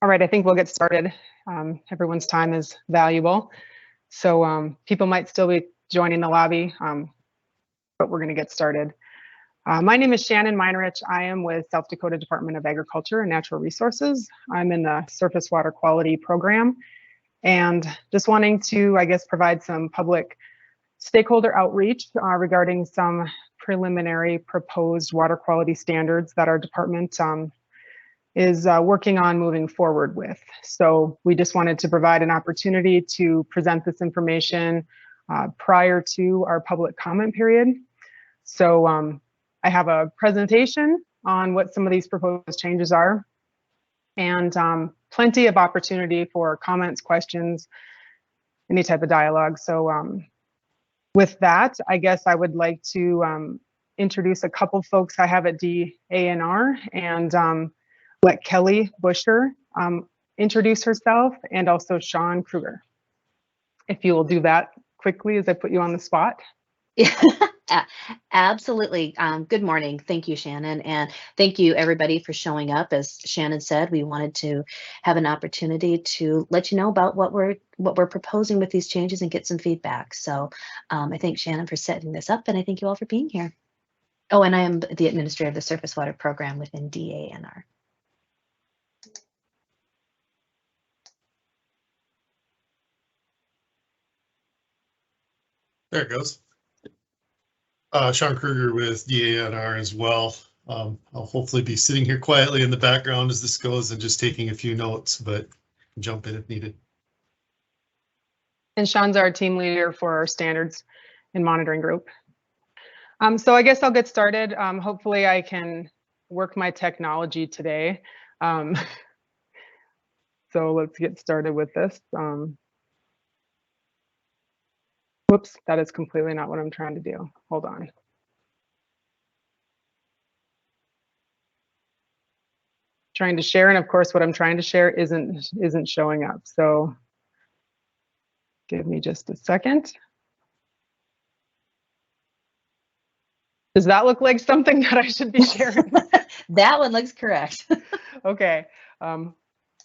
All right, I think we'll get started. Everyone's time is valuable. So people might still be joining the lobby, but we're gonna get started. My name is Shannon Meinerich. I am with South Dakota Department of Agriculture and Natural Resources. I'm in the Surface Water Quality Program, and just wanting to, I guess, provide some public stakeholder outreach regarding some preliminary proposed water quality standards that our department is working on moving forward with. So we just wanted to provide an opportunity to present this information prior to our public comment period. So I have a presentation on what some of these proposed changes are, and plenty of opportunity for comments, questions, any type of dialogue. So with that, I guess I would like to introduce a couple folks I have at DANR and let Kelly Busher introduce herself, and also Sean Kruger. If you will do that quickly as I put you on the spot. Yeah, absolutely. Good morning. Thank you, Shannon. And thank you everybody for showing up. As Shannon said, we wanted to have an opportunity to let you know about what we're proposing with these changes and get some feedback. So I thank Shannon for setting this up, and I thank you all for being here. Oh, and I am the administrator of the Surface Water Program within DANR. There it goes. Sean Kruger with DANR as well. I'll hopefully be sitting here quietly in the background as this goes and just taking a few notes, but jump in if needed. And Sean's our team leader for our standards and monitoring group. So I guess I'll get started. Hopefully I can work my technology today. So let's get started with this. Whoops, that is completely not what I'm trying to do. Hold on. Trying to share, and of course what I'm trying to share isn't showing up. So give me just a second. Does that look like something that I should be sharing? That one looks correct. Okay.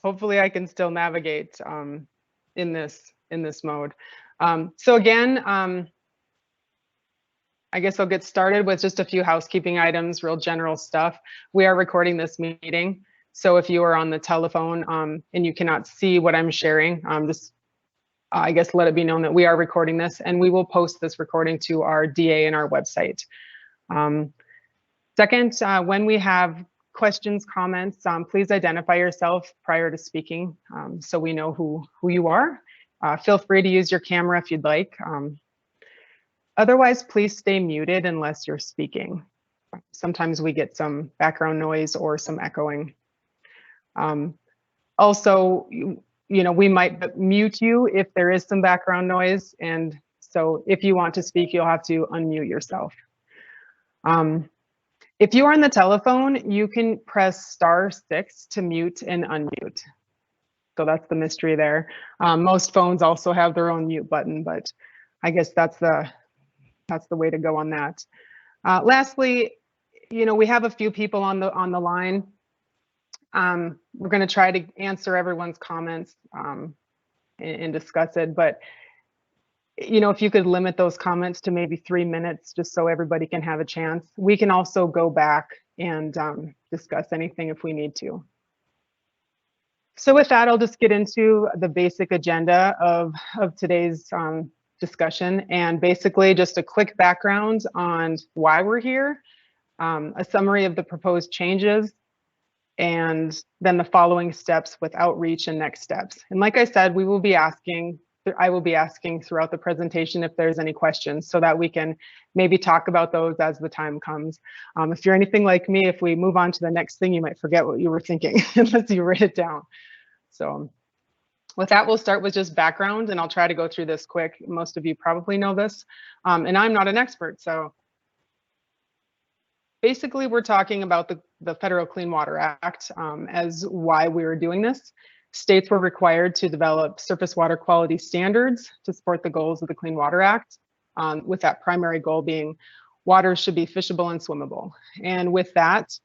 Hopefully I can still navigate in this mode. So again, I guess I'll get started with just a few housekeeping items, real general stuff. We are recording this meeting, so if you are on the telephone and you cannot see what I'm sharing, just I guess let it be known that we are recording this, and we will post this recording to our DANR website. Second, when we have questions, comments, please identify yourself prior to speaking so we know who you are. Feel free to use your camera if you'd like. Otherwise, please stay muted unless you're speaking. Sometimes we get some background noise or some echoing. Also, you know, we might mute you if there is some background noise, and so if you want to speak, you'll have to unmute yourself. If you are on the telephone, you can press *6 to mute and unmute. So that's the mystery there. Most phones also have their own mute button, but I guess that's the way to go on that. Lastly, you know, we have a few people on the line. We're going to try to answer everyone's comments and discuss it, but you know, if you could limit those comments to maybe 3 minutes, just so everybody can have a chance. We can also go back and discuss anything if we need to. So with that, I'll just get into the basic agenda of today's discussion, and basically just a quick background on why we're here, a summary of the proposed changes, and then the following steps with outreach and next steps. And like I said, I will be asking throughout the presentation if there's any questions so that we can maybe talk about those as the time comes. If you're anything like me, if we move on to the next thing, you might forget what you were thinking unless you write it down. So with that, we'll start with just background, and I'll try to go through this quick. Most of you probably know this, and I'm not an expert. So basically, we're talking about the Federal Clean Water Act as why we were doing this. States were required to develop surface water quality standards to support the goals of the Clean Water Act, with that primary goal being waters should be fishable and swimmable. And with that,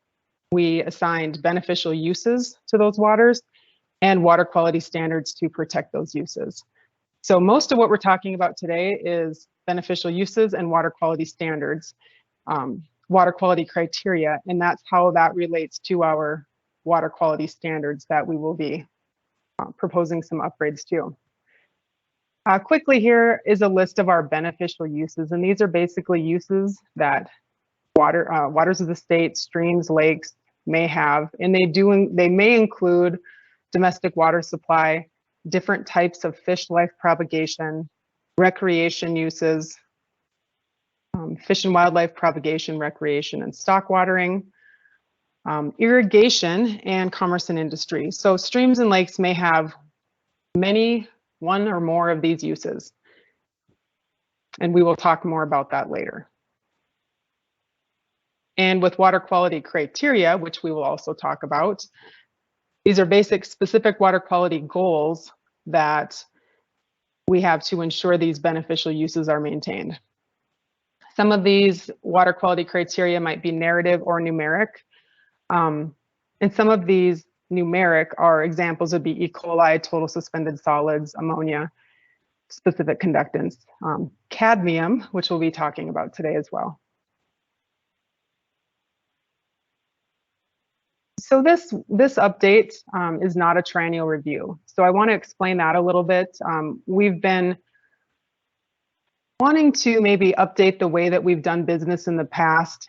we assigned beneficial uses to those waters, and water quality standards to protect those uses. So most of what we're talking about today is beneficial uses and water quality standards, water quality criteria, and that's how that relates to our water quality standards that we will be proposing some upgrades to. Quickly, here is a list of our beneficial uses, and these are basically uses that waters of the state, streams, lakes may have, and they may include domestic water supply, different types of fish life propagation, recreation uses, fish and wildlife propagation, recreation, and stock watering, irrigation, and commerce and industry. So streams and lakes may have one or more of these uses, and we will talk more about that later. And with water quality criteria, which we will also talk about, these are basic specific water quality goals that we have to ensure these beneficial uses are maintained. Some of these water quality criteria might be narrative or numeric. And some of these numeric are examples would be E. coli, total suspended solids, ammonia, specific conductants, cadmium, which we'll be talking about today as well. So this update is not a triennial review. So I want to explain that a little bit. We've been wanting to maybe update the way that we've done business in the past,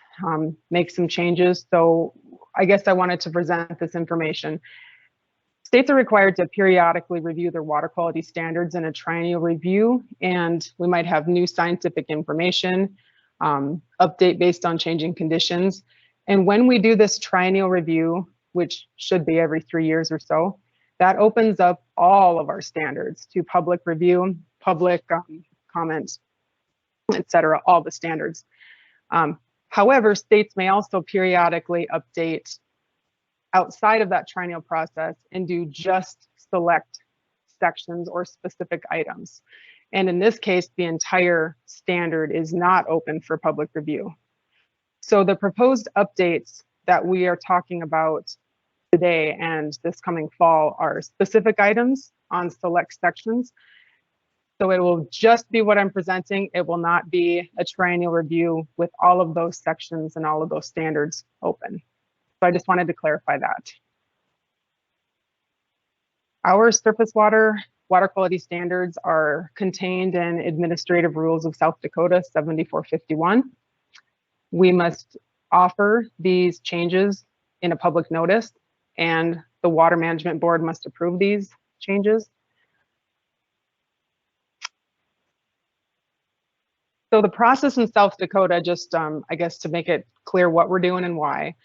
make some changes. So I guess I wanted to present this information. States are required to periodically review their water quality standards in a triennial review, and we might have new scientific information, update based on changing conditions. And when we do this triennial review, which should be every 3 years or so, that opens up all of our standards to public review, public comment, et cetera, all the standards. However, states may also periodically update outside of that triennial process and do just select sections or specific items. And in this case, the entire standard is not open for public review. So the proposed updates that we are talking about today and this coming fall are specific items on select sections. So it will just be what I'm presenting. It will not be a triennial review with all of those sections and all of those standards open. So I just wanted to clarify that. Our surface water quality standards are contained in Administrative Rules of South Dakota 7451. We must offer these changes in a public notice, and the Water Management Board must approve these changes. So the process in South Dakota, just I guess to make it clear what we're doing and why,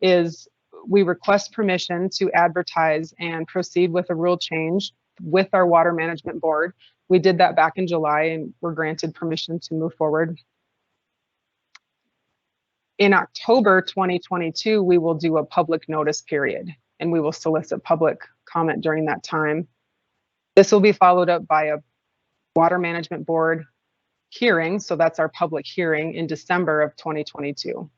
is we request permission to advertise and proceed with a rule change with our Water Management Board. We did that back in July and were granted permission to move forward. In October 2022, we will do a public notice period, and we will solicit public comment during that time. This will be followed up by a Water Management Board hearing, so that's our public hearing in December of 2022.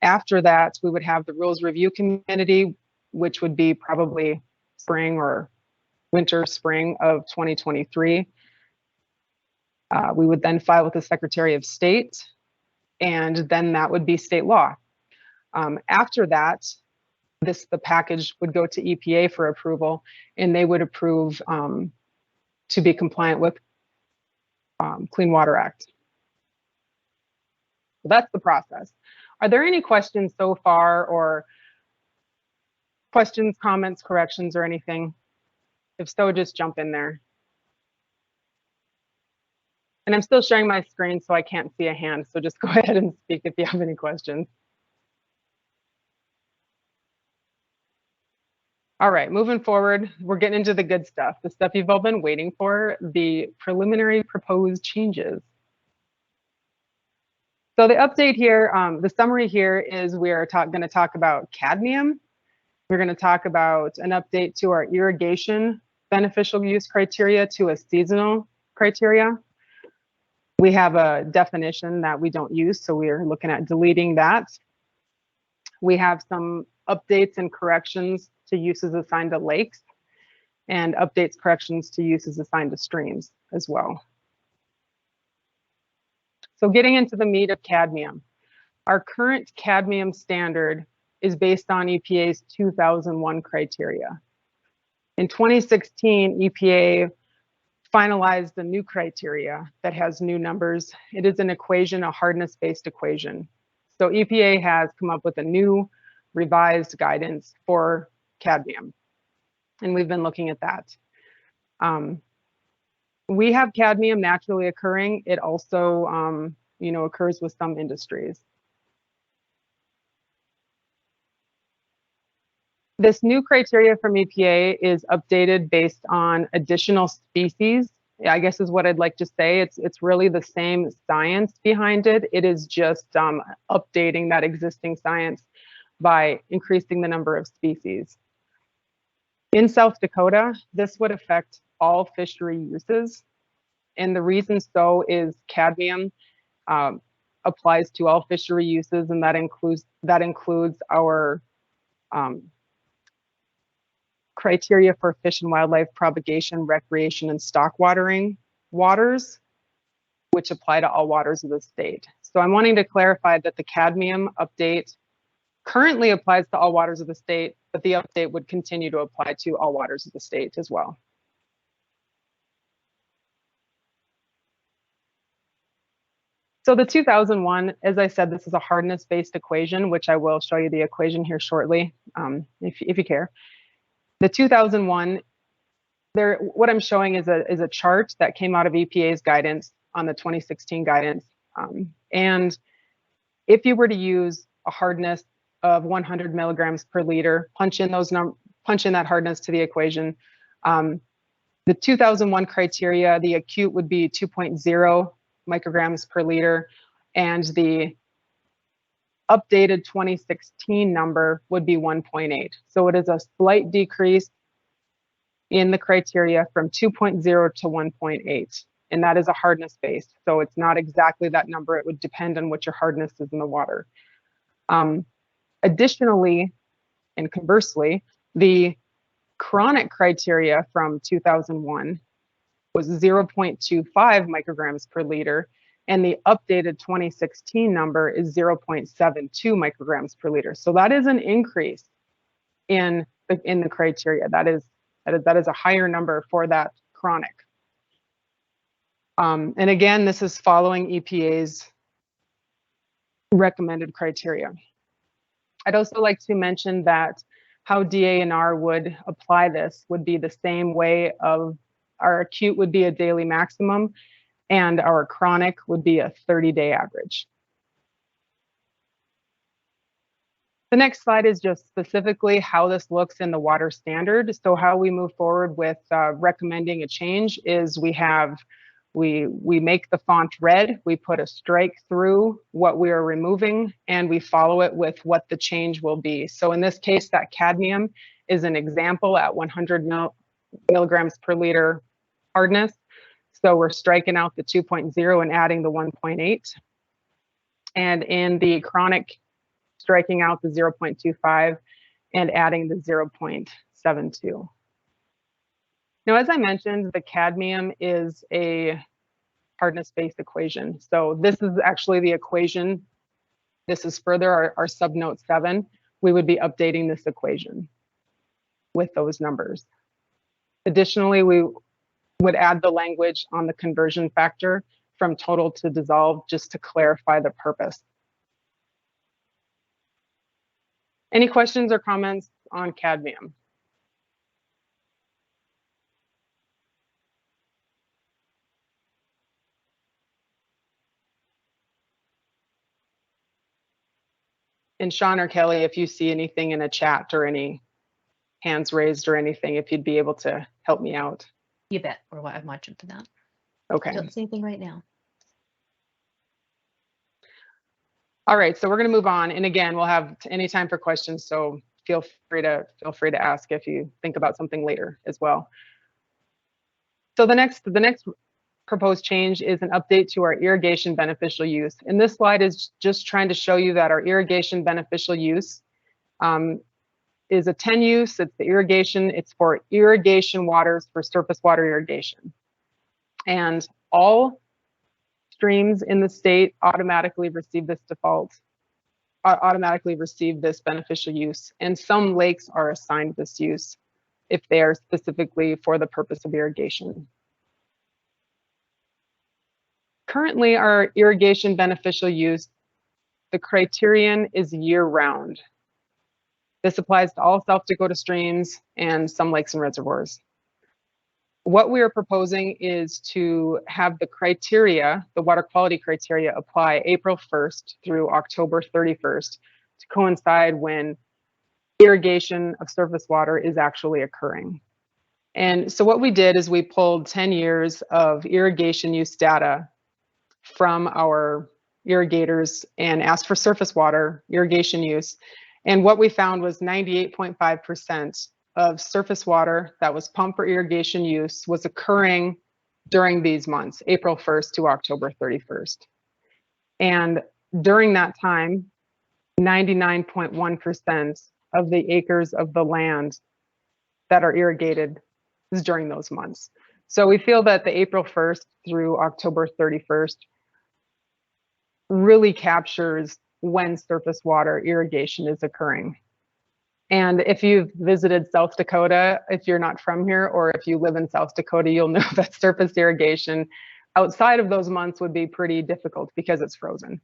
After that, we would have the Rules Review Committee, which would be probably spring or winter, spring of 2023. We would then file with the Secretary of State, and then that would be state law. After that, the package would go to EPA for approval, and they would approve to be compliant with Clean Water Act. So that's the process. Are there any questions so far, or questions, comments, corrections, or anything? If so, just jump in there. And I'm still sharing my screen, so I can't see a hand. So just go ahead and speak if you have any questions. All right, moving forward, we're getting into the good stuff, the stuff you've all been waiting for, the preliminary proposed changes. So the update here, the summary here is we are going to talk about cadmium. We're going to talk about an update to our irrigation beneficial use criteria to a seasonal criteria. We have a definition that we don't use, so we are looking at deleting that. We have some updates and corrections to uses assigned to lakes, and updates, corrections to uses assigned to streams as well. So getting into the meat of cadmium. Our current cadmium standard is based on EPA's 2001 criteria. In 2016, EPA finalized a new criteria that has new numbers. It is an equation, a hardness-based equation. So EPA has come up with a new revised guidance for cadmium, and we've been looking at that. We have cadmium naturally occurring. It also, occurs with some industries. This new criteria from EPA is updated based on additional species, I guess is what I'd like to say. It's really the same science behind it. It is just updating that existing science by increasing the number of species. In South Dakota, this would affect all fishery uses. And the reason so is cadmium applies to all fishery uses, and that includes our criteria for fish and wildlife propagation, recreation, and stock watering waters, which apply to all waters of the state. So I'm wanting to clarify that the cadmium update currently applies to all waters of the state, but the update would continue to apply to all waters of the state as well. So the 2001, as I said, this is a hardness-based equation, which I will show you the equation here shortly, if you care. The 2001, what I'm showing is a chart that came out of EPA's guidance on the 2016 guidance. And if you were to use a hardness of 100 milligrams per liter, punch in that hardness to the equation. The 2001 criteria, the acute would be 2.0 micrograms per liter, and the updated 2016 number would be 1.8. So it is a slight decrease in the criteria from 2.0 to 1.8, and that is a hardness based. So it's not exactly that number. It would depend on what your hardness is in the water. Additionally, and conversely, the chronic criteria from 2001 was 0.25 micrograms per liter, and the updated 2016 number is 0.72 micrograms per liter. So that is an increase in the criteria. That is a higher number for that chronic. And again, this is following EPA's recommended criteria. I'd also like to mention that how DANR would apply this would be the same way of our acute would be a daily maximum, and our chronic would be a 30-day average. The next slide is just specifically how this looks in the water standard. So how we move forward with recommending a change is we make the font red, we put a strike through what we are removing, and we follow it with what the change will be. So in this case, that cadmium is an example at 100 milligrams per liter hardness. So we're striking out the 2.0 and adding the 1.8. And in the chronic, striking out the 0.25 and adding the 0.72. Now, as I mentioned, the cadmium is a hardness-based equation. So this is actually the equation. This is further our subnote 7. We would be updating this equation with those numbers. Additionally, we would add the language on the conversion factor from total to dissolved just to clarify the purpose. Any questions or comments on cadmium? And Sean or Kelly, if you see anything in a chat or any hands raised or anything, if you'd be able to help me out. You bet. I'm watching for that. Okay. Don't see anything right now. All right, so we're going to move on. And again, we'll have any time for questions. So feel free to ask if you think about something later as well. So the next proposed change is an update to our irrigation beneficial use. And this slide is just trying to show you that our irrigation beneficial use is a 10 use. It's the irrigation. It's for irrigation waters for surface water irrigation. And all streams in the state automatically receive this beneficial use. And some lakes are assigned this use if they are specifically for the purpose of irrigation. Currently, our irrigation beneficial use, the criterion is year-round. This applies to all South Dakota streams and some lakes and reservoirs. What we are proposing is to have the criteria, the water quality criteria, apply April 1st through October 31st to coincide when irrigation of surface water is actually occurring. And so what we did is we pulled 10 years of irrigation use data from our irrigators and asked for surface water irrigation use. And what we found was 98.5% of surface water that was pumped for irrigation use was occurring during these months, April 1st to October 31st. And during that time, 99.1% of the acres of the land that are irrigated is during those months. So we feel that the April 1st through October 31st really captures when surface water irrigation is occurring. And if you've visited South Dakota, if you're not from here, or if you live in South Dakota, you'll know that surface irrigation outside of those months would be pretty difficult because it's frozen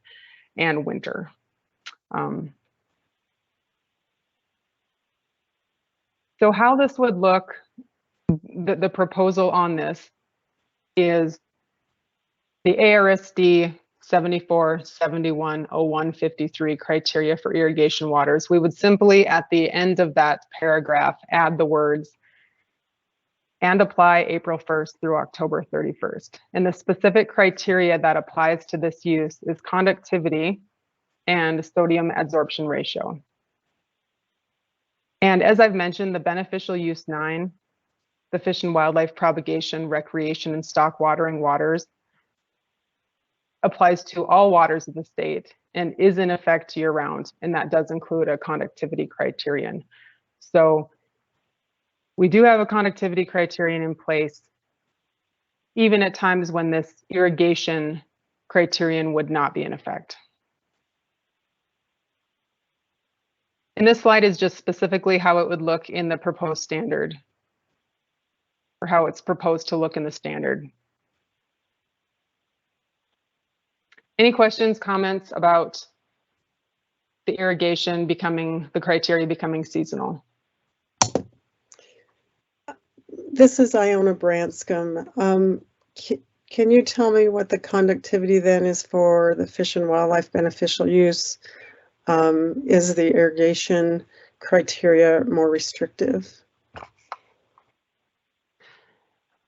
and winter. So how this would look, the proposal on this is the ARSD 74710153 criteria for irrigation waters. We would simply, at the end of that paragraph, add the words and apply April 1st through October 31st. And the specific criteria that applies to this use is conductivity and sodium adsorption ratio. And as I've mentioned, the beneficial use 9, the fish and wildlife propagation, recreation, and stock watering waters, applies to all waters of the state and is in effect year-round, and that does include a conductivity criterion. So we do have a conductivity criterion in place, even at times when this irrigation criterion would not be in effect. And this slide is just specifically how it would look in the proposed standard, or how it's proposed to look in the standard. Any questions, comments about the irrigation becoming, the criteria becoming seasonal? This is Iona Branscombe. Can you tell me what the conductivity then is for the fish and wildlife beneficial use? Is the irrigation criteria more restrictive?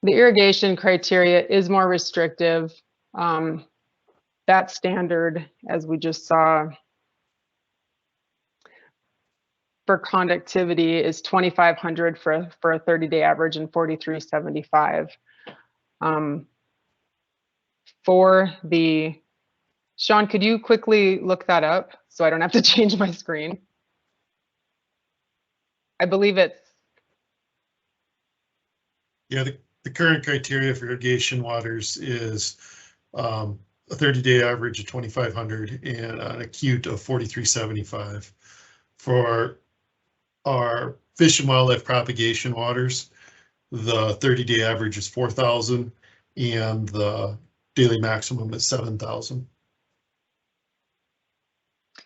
The irrigation criteria is more restrictive. That standard, as we just saw, for conductivity is 2,500 for a 30-day average and 4,375. For the, Sean, could you quickly look that up so I don't have to change my screen? I believe it's. Yeah, the current criteria for irrigation waters is a 30-day average of 2,500 and an acute of 4,375. For our fish and wildlife propagation waters, the 30-day average is 4,000 and the daily maximum is 7,000.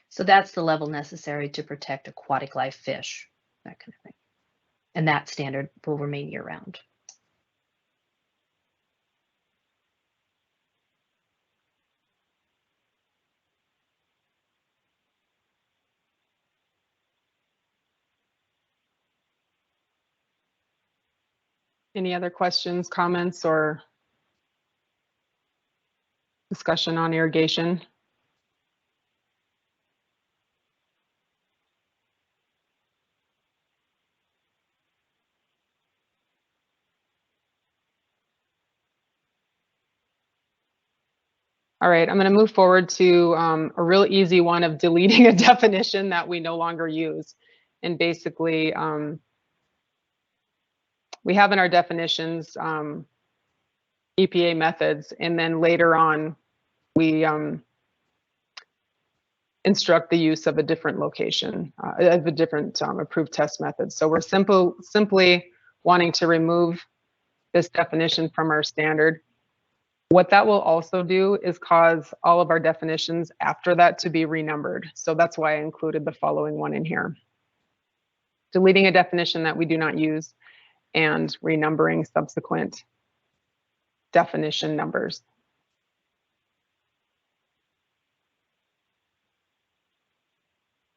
So that's the level necessary to protect aquatic live fish, that kind of thing. And that standard will remain year-round. Any other questions, comments, or discussion on irrigation? All right, I'm going to move forward to a real easy one of deleting a definition that we no longer use. and basically we have in our definitions EPA methods, and then later on we instruct the use of a different location, of a different approved test method. So we're simply wanting to remove this definition from our standard. What that will also do is cause all of our definitions after that to be renumbered. So that's why I included the following one in here. Deleting a definition that we do not use and renumbering subsequent definition numbers.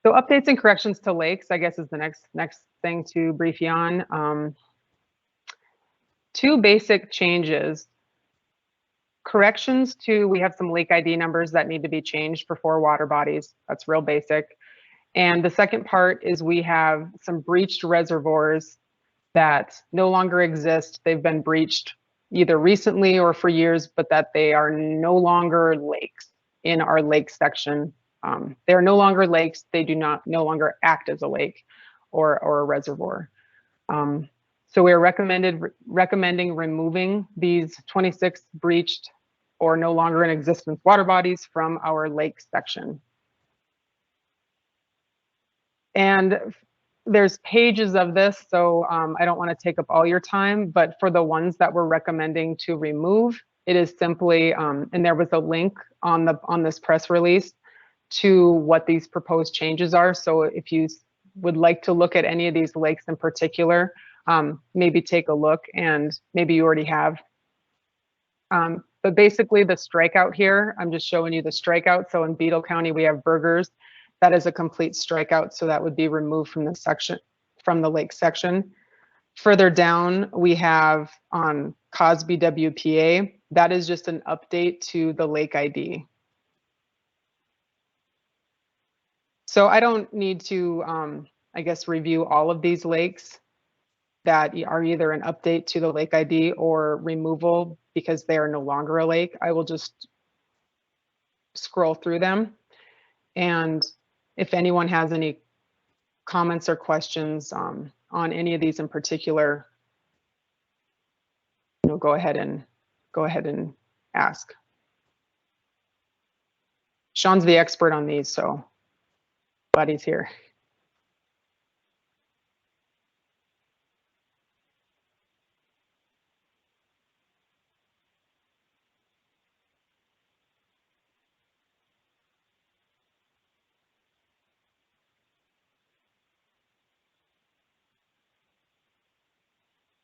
So updates and corrections to lakes, I guess, is the next thing to brief you on. Two basic changes. Corrections to, we have some lake ID numbers that need to be changed for 4 water bodies. That's real basic. And the second part is we have some breached reservoirs that no longer exist. They've been breached either recently or for years, but that they are no longer lakes in our lake section. They are no longer lakes. They do no longer act as a lake or a reservoir. So we are recommending removing these 26 breached or no longer in existence water bodies from our lake section. And there's pages of this, so I don't want to take up all your time, but for the ones that we're recommending to remove, it is simply, and there was a link on this press release to what these proposed changes are. So if you would like to look at any of these lakes in particular, maybe take a look, and maybe you already have. But basically the strikeout here, I'm just showing you the strikeout. So in Beadle County, we have Burgers. That is a complete strikeout. So that would be removed from the section, from the lake section. Further down, we have on Cosby WPA. That is just an update to the lake ID. So I don't need to, I guess, review all of these lakes that are either an update to the lake ID or removal because they are no longer a lake. I will just scroll through them. And if anyone has any comments or questions on any of these in particular, go ahead and ask. Sean's the expert on these, so glad he's here.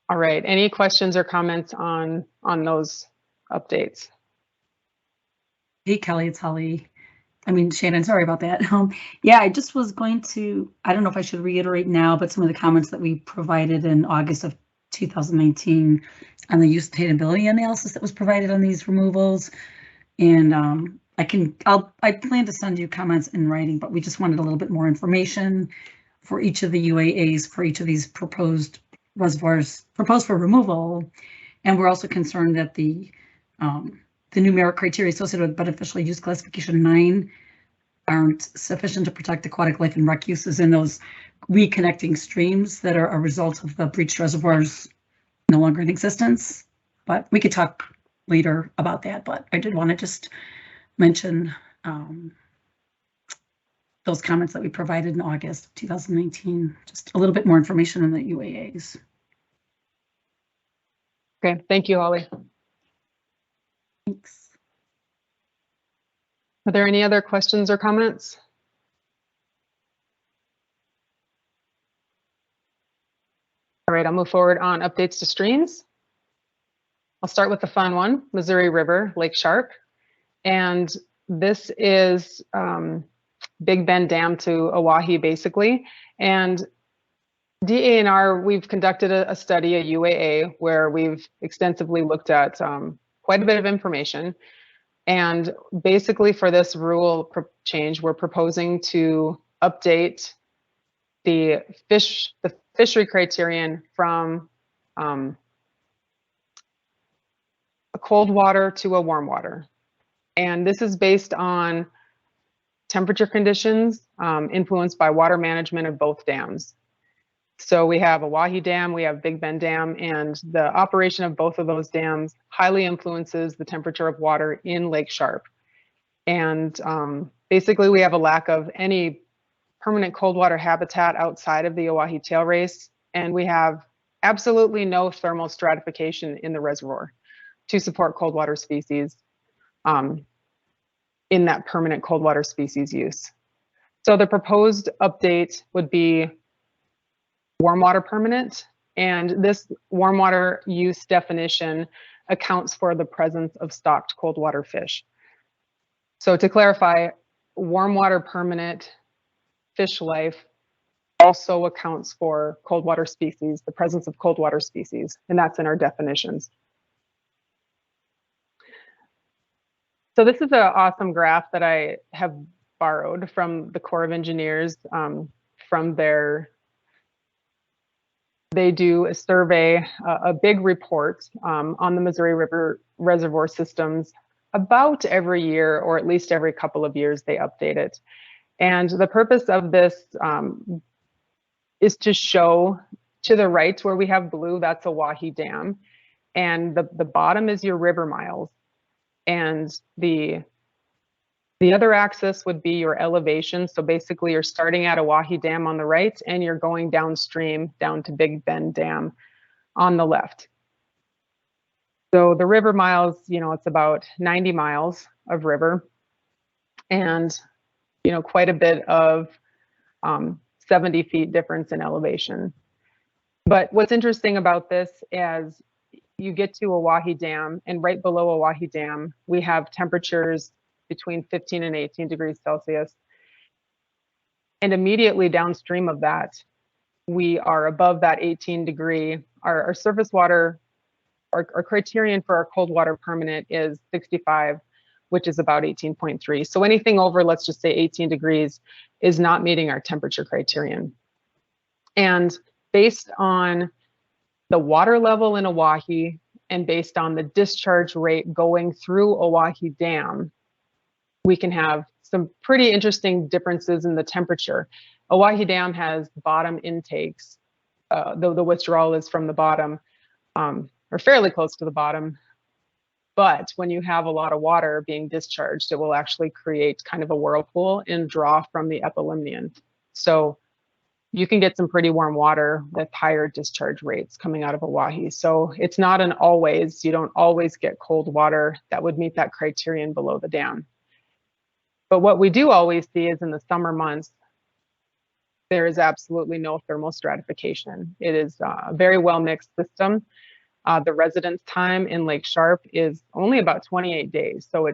All right, any questions or comments on those updates? Hey, Kelly, it's Holly. Shannon, sorry about that. Yeah, I just was going to, I don't know if I should reiterate now, but some of the comments that we provided in August of 2019 on the sustainability analysis that was provided on these removals. And I plan to send you comments in writing, but we just wanted a little bit more information for each of the UAAs for each of these proposed reservoirs proposed for removal. And we're also concerned that the numeric criteria associated with beneficial use classification 9 aren't sufficient to protect aquatic life and rec uses in those reconnecting streams that are a result of the breached reservoirs no longer in existence. But we could talk later about that, but I did want to just mention those comments that we provided in August of 2019, just a little bit more information on the UAAs. Okay, thank you, Holly. Thanks. Are there any other questions or comments? All right, I'll move forward on updates to streams. I'll start with the fun one, Missouri River, Lake Sharp. And this is Big Bend Dam to Oahe, basically. And DANR, we've conducted a study, a UAA, where we've extensively looked at quite a bit of information. And basically for this rule change, we're proposing to update the fishery criterion from a cold water to a warm water. And this is based on temperature conditions influenced by water management of both dams. So we have Oahe Dam, we have Big Bend Dam, and the operation of both of those dams highly influences the temperature of water in Lake Sharp. And basically we have a lack of any permanent cold water habitat outside of the Oahe tail race, and we have absolutely no thermal stratification in the reservoir to support cold water species in that permanent cold water species use. So the proposed update would be warm water permanent, and this warm water use definition accounts for the presence of stocked cold water fish. So to clarify, warm water permanent fish life also accounts for cold water species, the presence of cold water species, and that's in our definitions. So this is an awesome graph that I have borrowed from the Corps of Engineers from they do a survey, a big report on the Missouri River reservoir systems about every year, or at least every couple of years they update it. And the purpose of this is to show to the right where we have blue, that's Oahe Dam. And the bottom is your river miles. And the other axis would be your elevation. So basically you're starting at Oahe Dam on the right and you're going downstream down to Big Bend Dam on the left. So the river miles, it's about 90 miles of river and, quite a bit of 70 feet difference in elevation. But what's interesting about this is you get to Oahe Dam, and right below Oahe Dam, we have temperatures between 15 and 18 degrees Celsius. And immediately downstream of that, we are above that 18 degree. Our surface water, our criterion for our cold water permanent is 65, which is about 18.3. So anything over, let's just say 18 degrees, is not meeting our temperature criterion. And based on the water level in Oahe and based on the discharge rate going through Oahe Dam, we can have some pretty interesting differences in the temperature. Oahe Dam has bottom intakes, though the withdrawal is from the bottom, or fairly close to the bottom. But when you have a lot of water being discharged, it will actually create kind of a whirlpool and draw from the epilimnion. So you can get some pretty warm water with higher discharge rates coming out of Oahe. So it's not an always, you don't always get cold water that would meet that criterion below the dam. But what we do always see is in the summer months, there is absolutely no thermal stratification. It is a very well mixed system. The residence time in Lake Sharp is only about 28 days. So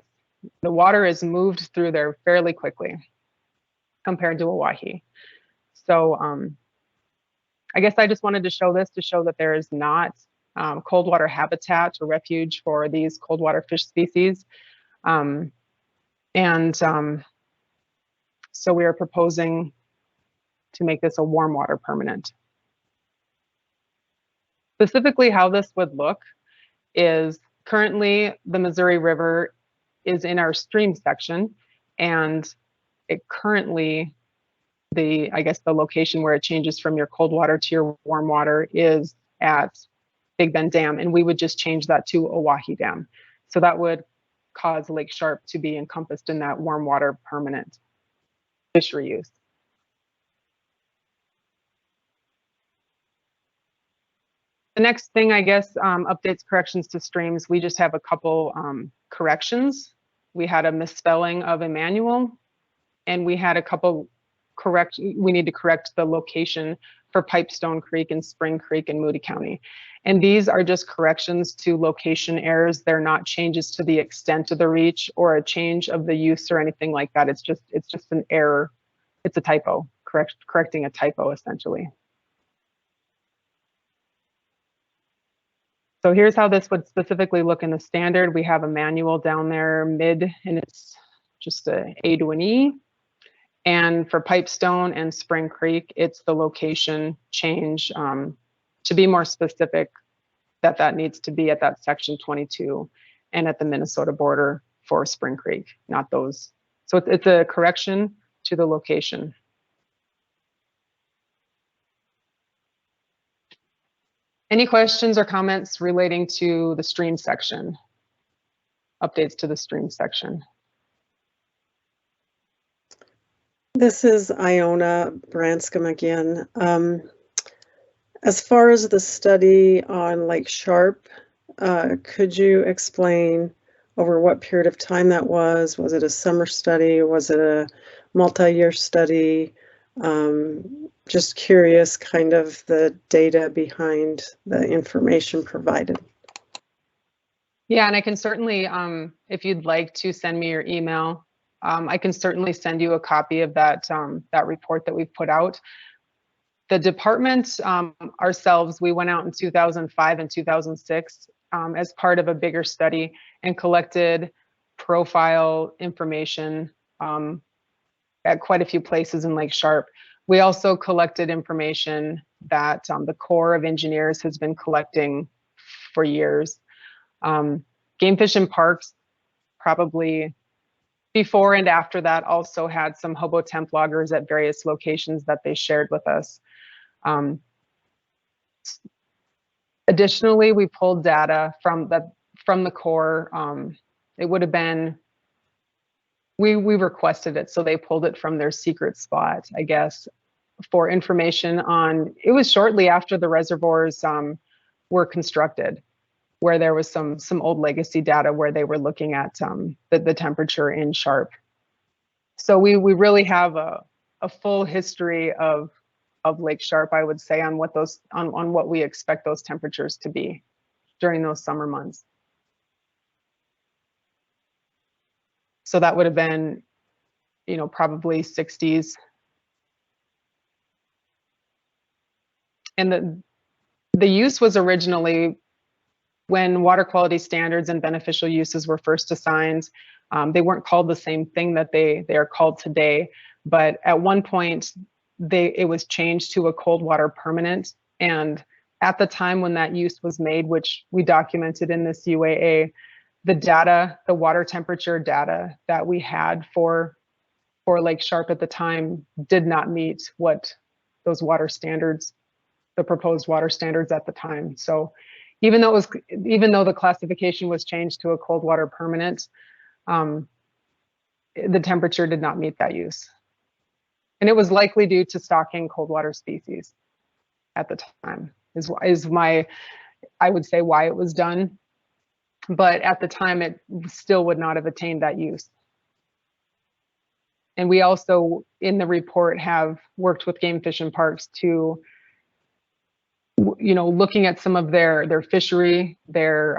the water is moved through there fairly quickly compared to Oahe. So I guess I just wanted to show this to show that there is not cold water habitat or refuge for these cold water fish species. So we are proposing to make this a warm water permanent. Specifically how this would look is currently the Missouri River is in our stream section, and it currently, I guess the location where it changes from your cold water to your warm water is at Big Bend Dam, and we would just change that to Oahe Dam. So that would cause Lake Sharp to be encompassed in that warm water permanent fishery use. The next thing, I guess, updates, corrections to streams. We just have a couple corrections. We had a misspelling of Emmanuel, and we had a couple we need to correct the location for Pipestone Creek and Spring Creek in Moody County. And these are just corrections to location errors. They're not changes to the extent of the reach or a change of the use or anything like that. It's just an error. It's a typo, correcting a typo essentially. So here's how this would specifically look in the standard. We have a manual down there mid, and it's just a to an E. And for Pipestone and Spring Creek, it's the location change to be more specific that needs to be at that section 22 and at the Minnesota border for Spring Creek, not those So it's a correction to the location. Any questions or comments relating to the stream section? Updates to the stream section. This is Iona Branscombe again. As far as the study on Lake Sharp, could you explain over what period of time that was? Was it a summer study? Was it a multi-year study? Just curious, kind of the data behind the information provided. Yeah, and I can certainly, if you'd like to send me your email, I can certainly send you a copy of that that report that we've put out. The department ourselves, we went out in 2005 and 2006 as part of a bigger study and collected profile information at quite a few places in Lake Sharp. We also collected information that the Corps of Engineers has been collecting for years. Game Fish and Parks, probably before and after that, also had some hobo temp loggers at various locations that they shared with us. Additionally, we pulled data from the Corps. It would have been, we requested it, so they pulled it from their secret spot, I guess, for information on, it was shortly after the reservoirs were constructed, where there was some old legacy data where they were looking at the temperature in Sharp. So we really have a full history of Lake Sharp, I would say, on what those on what we expect those temperatures to be during those summer months. So that would have been, you know, probably 60s. And the use was originally, when water quality standards and beneficial uses were first assigned, they weren't called the same thing that they are called today. But at one point, it was changed to a cold water permanent. And at the time when that use was made, which we documented in this UAA, the data, the water temperature data that we had for Lake Sharp at the time did not meet what those water standards, the proposed water standards at the time. So even though the classification was changed to a cold water permanent, the temperature did not meet that use. And it was likely due to stocking cold water species at the time, I would say, why it was done. But at the time, it still would not have attained that use. And we also, in the report, have worked with Game Fish and Parks to, you know, looking at some of their fishery, their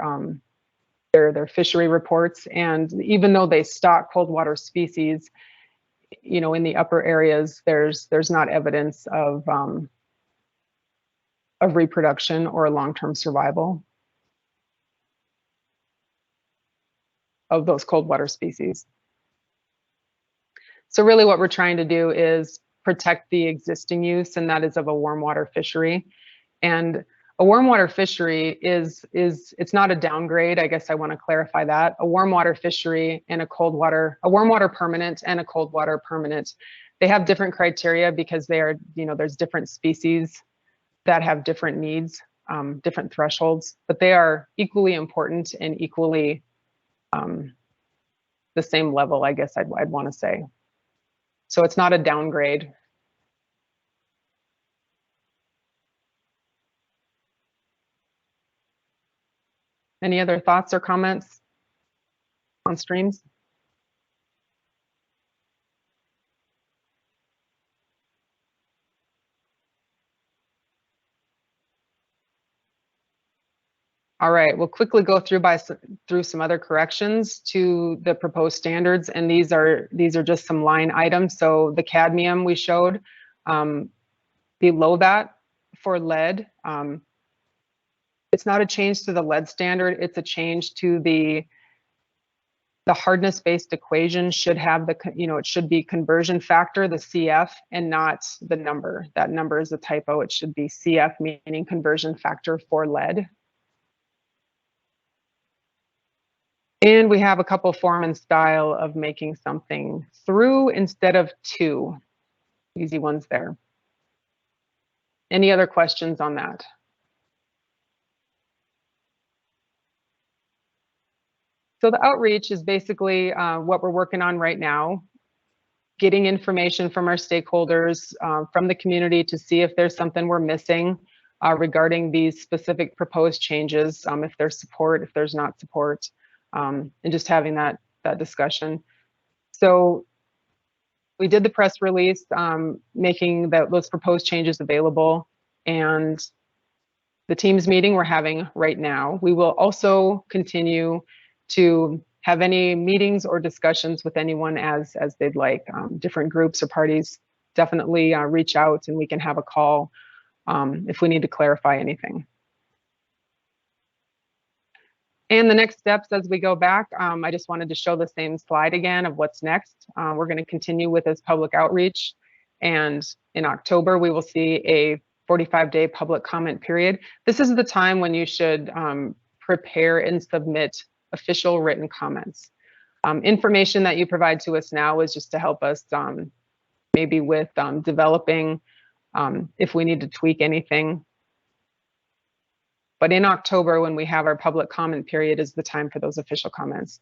fishery reports. And even though they stock cold water species, you know, in the upper areas, there's not evidence of reproduction or long-term survival of those cold water species. So really what we're trying to do is protect the existing use, and that is of a warm water fishery. And a warm water fishery it's not a downgrade. I guess I want to clarify that. A warm water fishery and a warm water permanent and a cold water permanent, they have different criteria because they are, you know, there's different species that have different needs, different thresholds, but they are equally important and equally the same level, I guess I'd want to say. So it's not a downgrade. Any other thoughts or comments on streams? All right, we'll quickly go through some other corrections to the proposed standards, and these are just some line items. So the cadmium we showed, below that for lead, it's not a change to the lead standard, it's a change to the hardness-based equation should have the, you know, it should be conversion factor, the CF, and not the number. That number is a typo. It should be CF, meaning conversion factor for lead. And we have a couple form and style of making something through instead of to. Easy ones there. Any other questions on that? So the outreach is basically what we're working on right now, getting information from our stakeholders, from the community to see if there's something we're missing regarding these specific proposed changes, if there's support, if there's not support, and just having that discussion. So we did the press release, making those proposed changes available, and the Teams meeting we're having right now. We will also continue to have any meetings or discussions with anyone as they'd like. Different groups or parties, definitely reach out and we can have a call if we need to clarify anything. And the next steps as we go back, I just wanted to show the same slide again of what's next. We're going to continue with this public outreach, and in October we will see a 45-day public comment period. This is the time when you should prepare and submit official written comments. Information that you provide to us now is just to help us maybe with developing if we need to tweak anything. But in October, when we have our public comment period, is the time for those official comments.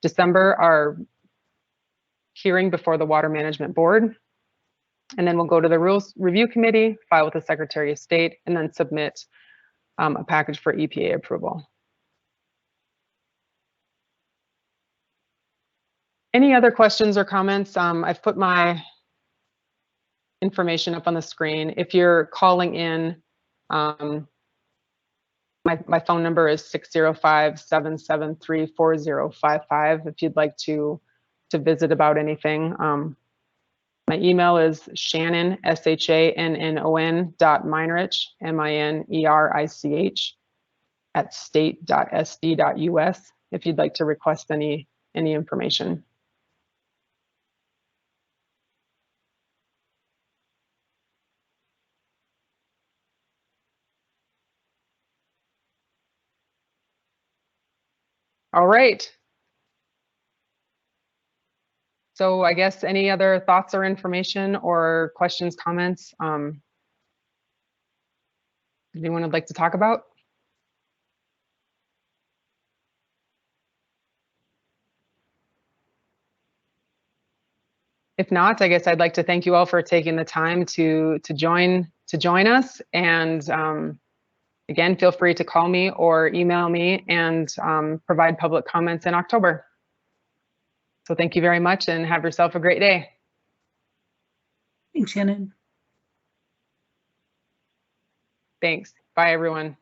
December, our hearing before the Water Management Board. And then we'll go to the Rules Review Committee, file with the Secretary of State, and then submit a package for EPA approval. Any other questions or comments? I've put my information up on the screen. If you're calling in, my phone number is 605-773-4055 if you'd like to visit about anything. My email is Shannon, SHANNON .Meinerich, MINERICH @state.sd.us if you'd like to request any information. All right. So I guess any other thoughts or information or questions, comments? Anyone would like to talk about? If not, I guess I'd like to thank you all for taking the time to join us. And again, feel free to call me or email me and provide public comments in October. So thank you very much and have yourself a great day. Thanks, Shannon. Thanks. Bye, everyone.